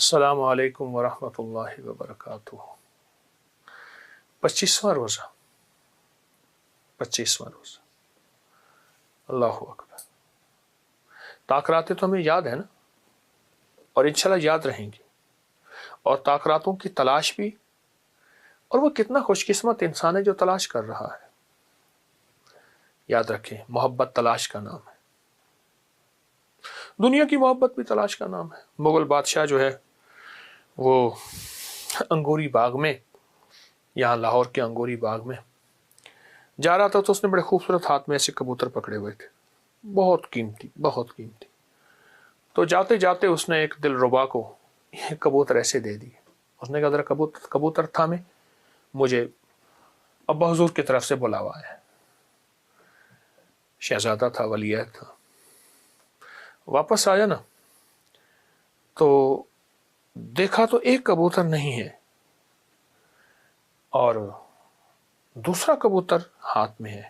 السلام علیکم ورحمۃ اللہ وبرکاتہ۔ 25واں روزہ 25واں روزہ، اللہ اکبر۔ تاخراتیں تو ہمیں یاد ہے نا، اور انشاءاللہ یاد رہیں گی، اور تاخراتوں کی تلاش بھی، اور وہ کتنا خوش قسمت انسان ہے جو تلاش کر رہا ہے۔ یاد رکھیں، محبت تلاش کا نام ہے، دنیا کی محبت بھی تلاش کا نام ہے۔ مغل بادشاہ جو ہے وہ انگوری باغ میں، یہاں لاہور کے انگوری باغ میں جا رہا تھا، تو اس نے بڑے خوبصورت ہاتھ میں ایسے کبوتر پکڑے ہوئے تھے، بہت قیمتی بہت قیمتی۔ تو جاتے جاتے اس نے ایک دل ربا کو یہ کبوتر ایسے دے دیے۔ اس نے کہا ذرا کبوتر تھامے، مجھے ابا حضور کی طرف سے بلاوا ہے۔ شہزادہ تھا، ولی عہد تھا۔ واپس آیا نا تو دیکھا تو ایک کبوتر نہیں ہے، اور دوسرا کبوتر ہاتھ میں ہے۔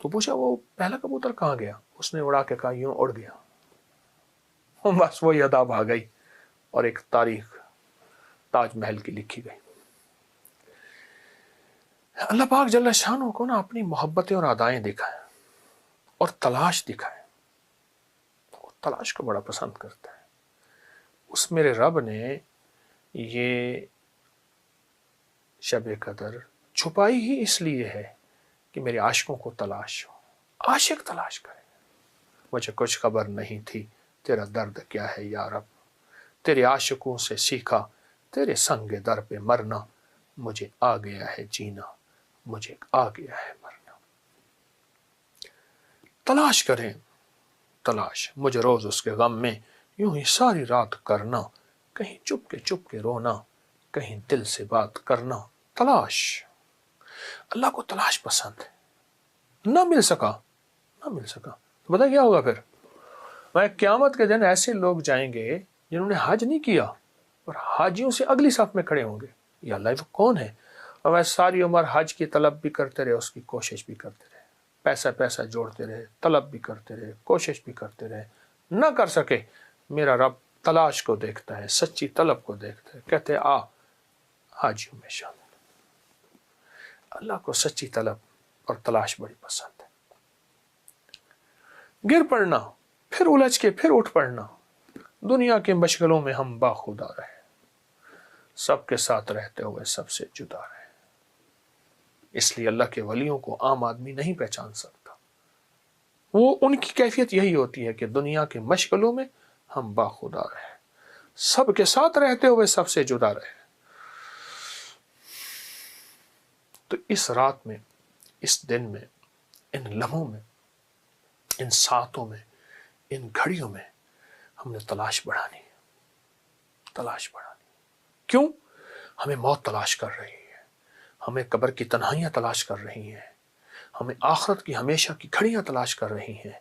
تو پوچھا وہ پہلا کبوتر کہاں گیا؟ اس نے اڑا کے کہا یوں اڑ گیا۔ بس وہی ادا آ گئی، اور ایک تاریخ تاج محل کی لکھی گئی۔ اللہ پاک جل شانہ کو نا اپنی محبتیں اور ادائیں دکھائیں، اور تلاش دکھائیں۔ تلاش کو بڑا پسند کرتا ہے۔ اس میرے رب نے یہ شب قدر چھپائی ہی اس لیے ہے کہ میرے عاشقوں کو تلاش ہو۔ عاشق تلاش کرے، مجھے کچھ خبر نہیں تھی تیرا درد کیا ہے یا رب، تیرے عاشقوں سے سیکھا تیرے سنگ در پہ مرنا، مجھے آ گیا ہے جینا، مجھے آ گیا ہے مرنا۔ تلاش کریں، تلاش، مجھے روز اس کے غم میں یوں ہی ساری رات کرنا، کہیں چپ کے رونا، کہیں دل سے بات کرنا۔ تلاش، اللہ کو تلاش پسند ہے۔ نہ مل سکا تو بتا کیا ہوگا پھر؟ میں قیامت کے دن ایسے لوگ جائیں گے جنہوں نے حج نہیں کیا، اور حاجیوں سے اگلی صف میں کھڑے ہوں گے۔ یا اللہ، وہ کون ہے؟ اور وہ ساری عمر حج کی طلب بھی کرتے رہے، اس کی کوشش بھی کرتے رہے، پیسہ جوڑتے رہے، طلب بھی کرتے رہے، کوشش بھی کرتے رہے، نہ کر سکے۔ میرا رب تلاش کو دیکھتا ہے، سچی طلب کو دیکھتا ہے، کہتے آ حاجیوں میں شامل۔ اللہ کو سچی طلب اور تلاش بڑی پسند ہے۔ گر پڑنا، پھر الجھ کے پھر اٹھ پڑنا، دنیا کے مشغلوں میں ہم باخدا رہے، سب کے ساتھ رہتے ہوئے سب سے جدا رہے۔ اس لیے اللہ کے ولیوں کو عام آدمی نہیں پہچان سکتا۔ وہ ان کی کیفیت یہی ہوتی ہے کہ دنیا کے مشغلوں میں ہم باخدا رہے، سب کے ساتھ رہتے ہوئے سب سے جدا رہے۔ تو اس رات میں، اس دن میں، ان لمحوں میں، ان ساعتوں میں، ان گھڑیوں میں ہم نے تلاش بڑھانی ہے، تلاش بڑھانی۔ کیوں؟ ہمیں موت تلاش کر رہی ہے، ہمیں قبر کی تنہائیاں تلاش کر رہی ہیں، ہمیں آخرت کی ہمیشہ کی گھڑیاں تلاش کر رہی ہیں،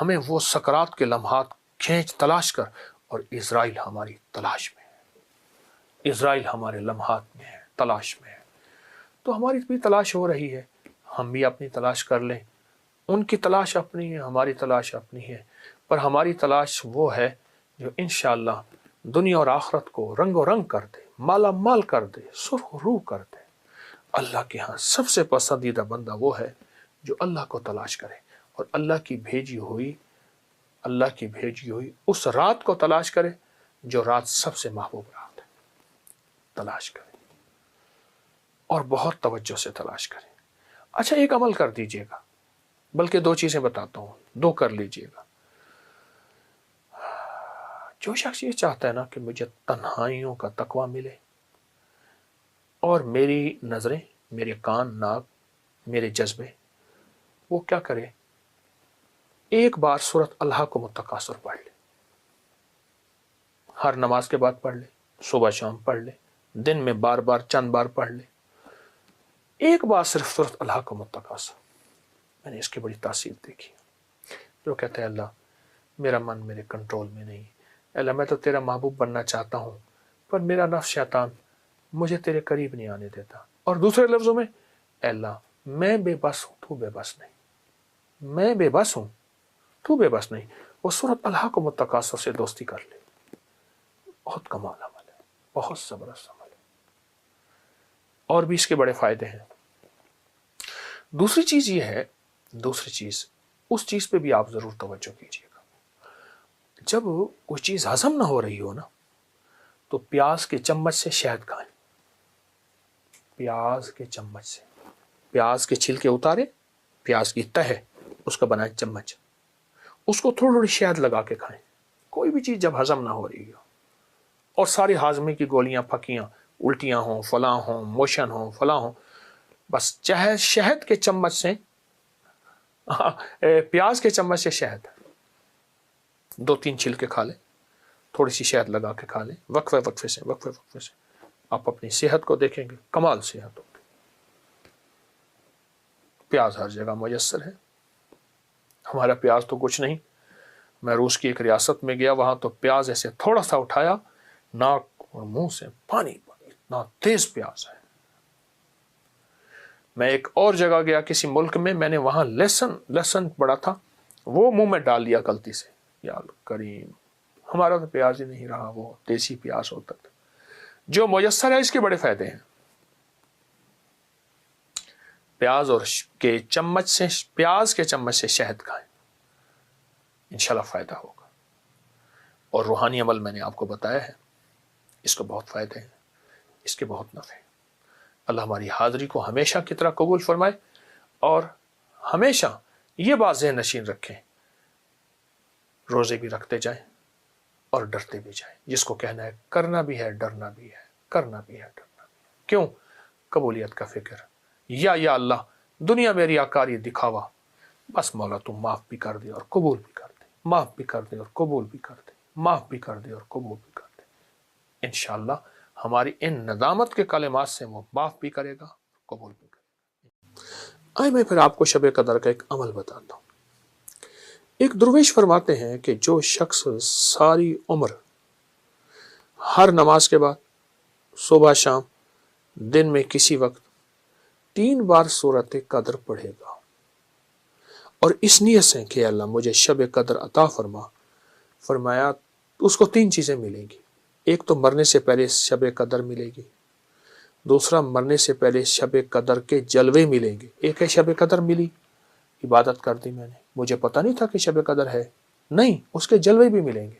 ہمیں وہ سکرات کے لمحات کھینچ تلاش کر، اور اسرائیل ہماری تلاش میں ہے، اسرائیل ہمارے لمحات میں ہے، تلاش میں ہے۔ تو ہماری بھی تلاش ہو رہی ہے، ہم بھی اپنی تلاش کر لیں۔ ان کی تلاش اپنی ہے، ہماری تلاش اپنی ہے، پر ہماری تلاش وہ ہے جو انشاءاللہ دنیا اور آخرت کو رنگ و رنگ کر دے، مالا مال کر دے، سرخ روح کر دے۔ اللہ کے ہاں سب سے پسندیدہ بندہ وہ ہے جو اللہ کو تلاش کرے، اور اللہ کی بھیجی ہوئی اس رات کو تلاش کرے جو رات سب سے محبوب رات ہے۔ تلاش کرے، اور بہت توجہ سے تلاش کریں۔ اچھا، ایک عمل کر دیجئے گا، بلکہ دو چیزیں بتاتا ہوں، دو کر لیجئے گا۔ جو شخص یہ چاہتا ہے نا کہ مجھے تنہائیوں کا تقوی ملے، اور میری نظریں، میرے کان، ناک، میرے جذبے، وہ کیا کرے؟ ایک بار سورۃ اللہ کو متکاثر پڑھ لے، ہر نماز کے بعد پڑھ لے، صبح شام پڑھ لے، دن میں بار بار چند بار پڑھ لے، ایک بار صرف سورۃ اللہ کو متکاثر۔ میں نے اس کی بڑی تاثیر دیکھی۔ جو کہتے ہیں اللہ میرا من میرے کنٹرول میں نہیں، اللہ میں تو تیرا محبوب بننا چاہتا ہوں، پر میرا نفس شیطان مجھے تیرے قریب نہیں آنے دیتا۔ اور دوسرے لفظوں میں، اے اللہ میں بے بس ہوں، تو بے بس نہیں، میں بے بس ہوں، تو بے بس نہیں۔ وہ سورۃ اللہ کو متکاثر سے دوستی کر لے، بہت کمال عمل ہے، بہت زبردست عمل ہے، اور بھی اس کے بڑے فائدے ہیں۔ دوسری چیز یہ ہے، دوسری چیز، اس چیز پہ بھی آپ ضرور توجہ کیجیے گا، جب کوئی چیز ہضم نہ ہو رہی ہو نا تو پیاز کے چمچ سے شہد کھائیں، پیاز کے چمچ سے، پیاز کے چھلکے اتارے، پیاز کی تہ ہے اس کا بنائے چمچ، اس کو تھوڑی تھوڑی شہد لگا کے کھائیں۔ کوئی بھی چیز جب ہضم نہ ہو رہی ہو اور ساری ہاضمے کی گولیاں پھکیاں، الٹیاں ہوں، فلاں ہوں، موشن ہوں، فلاں ہوں، بس چاہے شہد کے چمچ سے، پیاز کے چمچ سے شہد 2-3 چھلکے کھا لیں، تھوڑی سی شہد لگا کے کھا لیں، وقفے وقفے سے آپ اپنی صحت کو دیکھیں گے، کمال صحت ہوگی۔ پیاز ہر جگہ میسر ہے، ہمارا پیاز تو کچھ نہیں۔ میں روس کی ایک ریاست میں گیا، وہاں تو پیاز ایسے تھوڑا سا اٹھایا، ناک اور منہ سے پانی، اتنا تیز پیاز ہے۔ میں ایک اور جگہ گیا کسی ملک میں نے وہاں لہسن پڑا تھا، وہ منہ میں ڈال لیا غلطی سے، یا کریم، ہمارا تو پیاز ہی نہیں رہا، وہ دیسی پیاز ہوتا تھا۔ جو میسر ہے اس کے بڑے فائدے ہیں۔ پیاز کے چمچ سے شہد کھائیں، انشاءاللہ فائدہ ہوگا۔ اور روحانی عمل میں نے آپ کو بتایا ہے، اس کو بہت فائدے ہیں، اس کے بہت نفع ہیں۔ اللہ ہماری حاضری کو ہمیشہ کی طرح قبول فرمائے، اور ہمیشہ یہ بات ذہن نشین رکھیں، روزے بھی رکھتے جائیں اور ڈرتے بھی جائیں۔ جس کو کہنا ہے کرنا بھی ہے، ڈرنا بھی ہے، کرنا بھی ہے، ڈرنا بھی ہے۔ کیوں؟ قبولیت کا فکر۔ یا اللہ، دنیا میں ریاکاری دکھاوا، بس مولا تم معاف بھی کر دے اور قبول بھی کر دے، معاف بھی کر دے اور قبول بھی کر دے، معاف بھی کر دے اور قبول بھی کر دے۔ انشاءاللہ ہماری ان ندامت کے کلمات سے وہ معاف بھی کرے گا، قبول بھی کرے گا۔ آئے میں پھر آپ کو شب قدر کا ایک عمل بتاتا ہوں۔ ایک درویش فرماتے ہیں کہ جو شخص ساری عمر ہر نماز کے بعد، صبح شام، دن میں کسی وقت 3 بار سورۃ قدر پڑھے گا، اور اس نیت سے کہ اللہ مجھے شب قدر عطا فرما، فرمایا اس کو 3 چیزیں ملیں گی۔ ایک تو مرنے سے پہلے شب قدر ملے گی، دوسرا مرنے سے پہلے شب قدر کے جلوے ملیں گے۔ ایک ہے شب قدر ملی، عبادت کر دی میں نے، مجھے پتہ نہیں تھا کہ شب قدر ہے، نہیں، اس کے جلوے بھی ملیں گے۔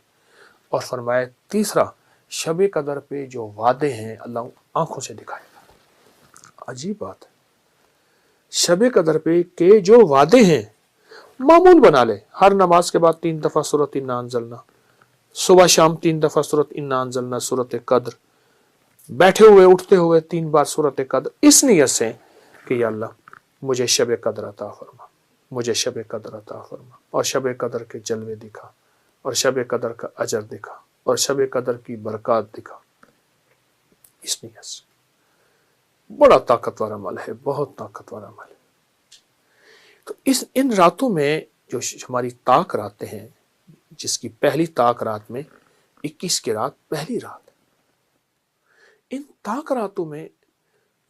اور فرمایا تیسرا، شب قدر پہ جو وعدے ہیں اللہ آنکھوں سے دکھائے گا۔ عجیب بات ہے، شب قدر پہ کے جو وعدے ہیں معمول بنا لے، ہر نماز کے بعد 3 دفعہ سورۃ انا انزلنا، صبح شام 3 دفعہ سورۃ انا انزلنا، سورۃ قدر، بیٹھے ہوئے اٹھتے ہوئے 3 بار سورۃ قدر، اس نیت سے کہ یا اللہ مجھے شب قدر عطا فرما، مجھے شب قدر عطا فرما، اور شب قدر کے جلوے دکھا، اور شب قدر کا اجر دکھا، اور شب قدر کی برکات دکھا، اس نیت سے۔ بڑا طاقتور عمل ہے، بہت طاقتور عمل ہے۔ تو ان راتوں میں جو ہماری طاق راتیں ہیں، جس کی پہلی طاق رات میں 21 کی رات پہلی رات ہے، ان طاق راتوں میں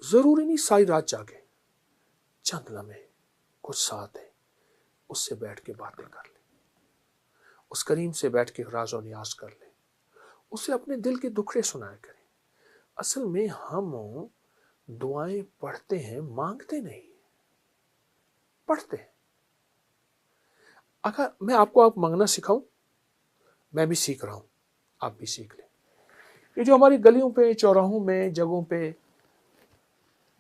ضروری نہیں ساری رات جاگے، چند لمحے، کچھ ساتھ ہیں، اس سے بیٹھ کے باتیں کر لیں، اس کریم سے بیٹھ کے راز و نیاز کر لیں، اسے اپنے دل کے دکھڑے سنایا کریں۔ اصل میں ہم دعائیں پڑھتے ہیں، مانگتے نہیں، پڑھتے ہیں۔ اگر میں آپ کو مانگنا سکھاؤں، میں بھی سیکھ رہا ہوں، آپ بھی سیکھ لیں۔ یہ جو ہماری گلیوں پہ، چوراہوں میں، جگہوں پہ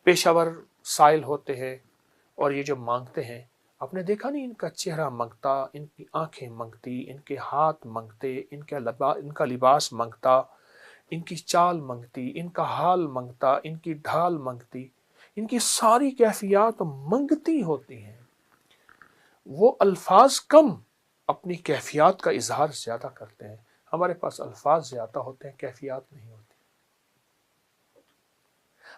پیشہ ور سائل ہوتے ہیں اور یہ جو مانگتے ہیں، آپ نے دیکھا نہیں، ان کا چہرہ منگتا، ان کی آنکھیں منگتی، ان کے ہاتھ منگتے، ان کا لباس منگتا، ان کی چال منگتی، ان کا حال منگتا، ان کی ڈھال منگتی، ان کی ساری کیفیات منگتی ہوتی ہیں۔ وہ الفاظ کم، اپنی کیفیات کا اظہار زیادہ کرتے ہیں۔ ہمارے پاس الفاظ زیادہ ہوتے ہیں، کیفیات نہیں ہوتی۔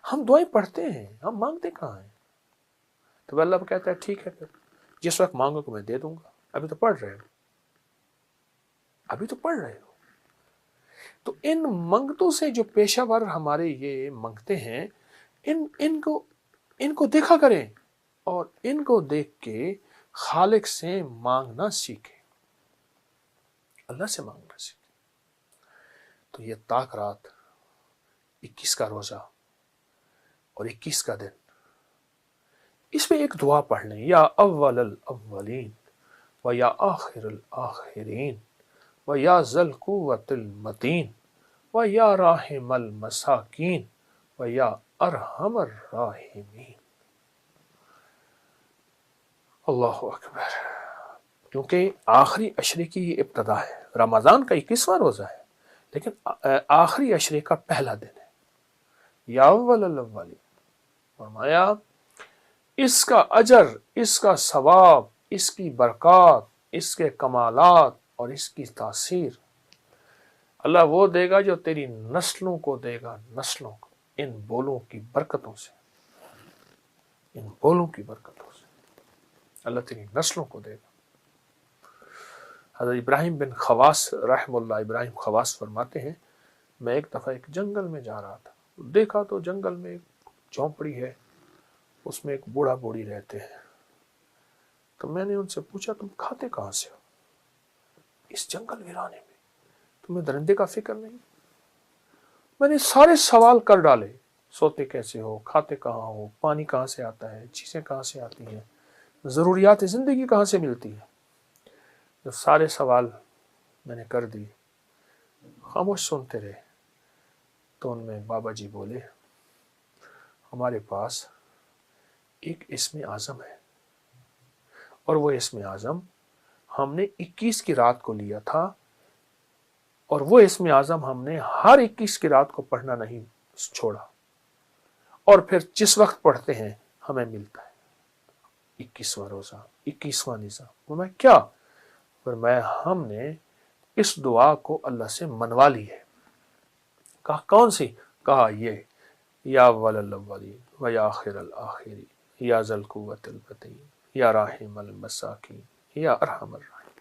ہم دعائیں پڑھتے ہیں، ہم مانگتے کہاں ہیں؟ تو اللہ کہتا ہے ٹھیک ہے، پھر جس وقت مانگو کو میں دے دوں گا، ابھی تو پڑھ رہے ہو، ابھی تو پڑھ رہے ہو۔ تو ان منگتوں سے جو پیشہ ور ہمارے یہ منگتے ہیں، ان کو دیکھا کریں، اور ان کو دیکھ کے خالق سے مانگنا سیکھیں، اللہ سے مانگنا سیکھیں۔ تو یہ تاک رات 21 کا روزہ اور 21 کا دن، اس میں ایک دعا پڑھ لیں، یا اول الاولین و یا آخر الاخرین و یا ذی القوۃ المتین و یا راحم المساکین و یا ارحم الراحمین۔ اللہ اکبر۔ کیونکہ آخری عشرے کی یہ ابتدا ہے، رمضان کا 21واں روزہ ہے، لیکن آخری عشرے کا پہلا دن ہے۔ یا اول الاولین، فرمایا اس کا اجر، اس کا ثواب، اس کی برکات، اس کے کمالات اور اس کی تاثیر اللہ وہ دے گا جو تیری نسلوں کو دے گا، نسلوں کو، ان بولوں کی برکتوں سے، ان بولوں کی برکتوں سے اللہ تیری نسلوں کو دے گا۔ حضرت ابراہیم بن خواص رحم اللہ، ابراہیم خواص فرماتے ہیں، میں ایک دفعہ ایک جنگل میں جا رہا تھا، دیکھا تو جنگل میں ایک جھونپڑی ہے، اس میں ایک بوڑھا بوڑھی رہتے ہیں۔ تو میں نے ان سے پوچھا تم کھاتے کہاں سے ہو اس جنگل ویرانے میں، تمہیں درندے کا فکر نہیں؟ میں نے سارے سوال کر ڈالے، سوتے کیسے ہو، کھاتے کہاں ہو، پانی کہاں سے آتا ہے، چیزیں کہاں سے آتی ہیں، ضروریات زندگی کہاں سے ملتی ہے۔ جو سارے سوال میں نے کر دی، خاموش سنتے رہے، تو ان میں بابا جی بولے ہمارے پاس ایک اسم اعظم ہے، اور وہ اسم اعظم ہم نے 21 کی رات کو لیا تھا، اور وہ اسم اعظم ہم نے ہر 21 کی رات کو پڑھنا نہیں چھوڑا، اور پھر جس وقت پڑھتے ہیں ہمیں ملتا ہے 21واں روزہ، 21واں نظام۔ وہ میں کیا؟ فرمایا ہم نے اس دعا کو اللہ سے منوا لی ہے۔ کہا کون سی؟ کہا یہ یا اول الاولین و یا آخر الاخرین یا ذی القوۃ المتین یا راحم المساکین یا ارحم الراحمین۔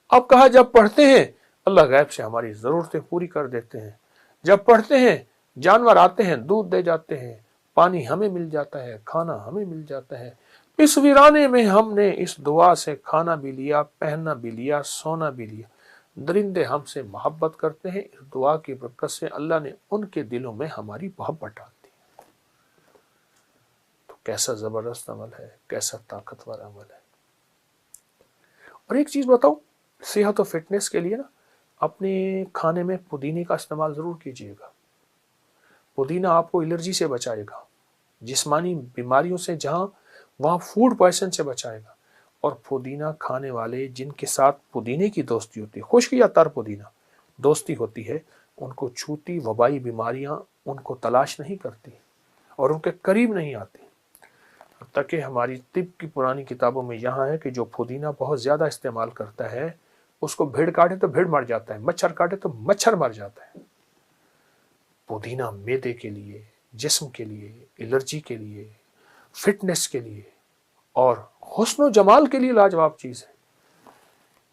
اب کہا جب پڑھتے ہیں اللہ غیب سے ہماری ضرورتیں پوری کر دیتے ہیں، جب پڑھتے ہیں جانور آتے ہیں دودھ دے جاتے ہیں، پانی ہمیں مل جاتا ہے، کھانا ہمیں مل جاتا ہے۔ اس ویرانے میں ہم نے اس دعا سے کھانا بھی لیا، پہننا بھی لیا، سونا بھی لیا۔ درندے ہم سے محبت کرتے ہیں، اس دعا کی برکت سے اللہ نے ان کے دلوں میں ہماری محبت ڈال دی۔ تو کیسا زبردست عمل ہے، کیسا طاقتور عمل ہے۔ اور ایک چیز بتاؤ، صحت و فٹنس کے لیے نا اپنے کھانے میں پودینے کا استعمال ضرور کیجیے گا۔ پودینہ آپ کو الرجی سے بچائے گا، جسمانی بیماریوں سے جہاں وہاں فوڈ پوائزن سے بچائے گا۔ اور پودینہ کھانے والے جن کے ساتھ پودینے کی دوستی ہوتی ہے، خشک یا تر پودینہ دوستی ہوتی ہے، ان کو چھوتی وبائی بیماریاں ان کو تلاش نہیں کرتی اور ان کے قریب نہیں آتی۔ حتیٰ کہ ہماری طب کی پرانی کتابوں میں یہاں ہے کہ جو پودینہ بہت زیادہ استعمال کرتا ہے اس کو بھیڑ کاٹے تو بھیڑ مر جاتا ہے، مچھر کاٹے تو مچھر مر جاتا ہے۔ پودینہ معدے کے لیے، جسم کے لیے، الرجی کے لیے، فٹنس کے لیے اور حسن و جمال کے لیے لاجواب چیز ہے۔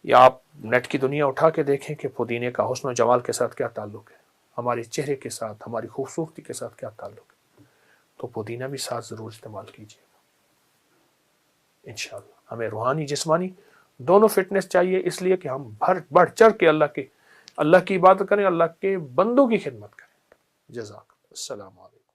یا آپ نیٹ کی دنیا اٹھا کے دیکھیں کہ پودینے کا حسن و جمال کے ساتھ کیا تعلق ہے، ہمارے چہرے کے ساتھ، ہماری خوبصورتی کے ساتھ کیا تعلق ہے۔ تو پودینہ بھی ساتھ ضرور استعمال کیجیے گا انشاءاللہ۔ ہمیں روحانی جسمانی دونوں فٹنس چاہیے، اس لیے کہ ہم بڑھ چڑھ کے اللہ کی عبادت کریں، اللہ کے بندوں کی خدمت کریں۔ جزاک اللہ۔ السلام علیکم۔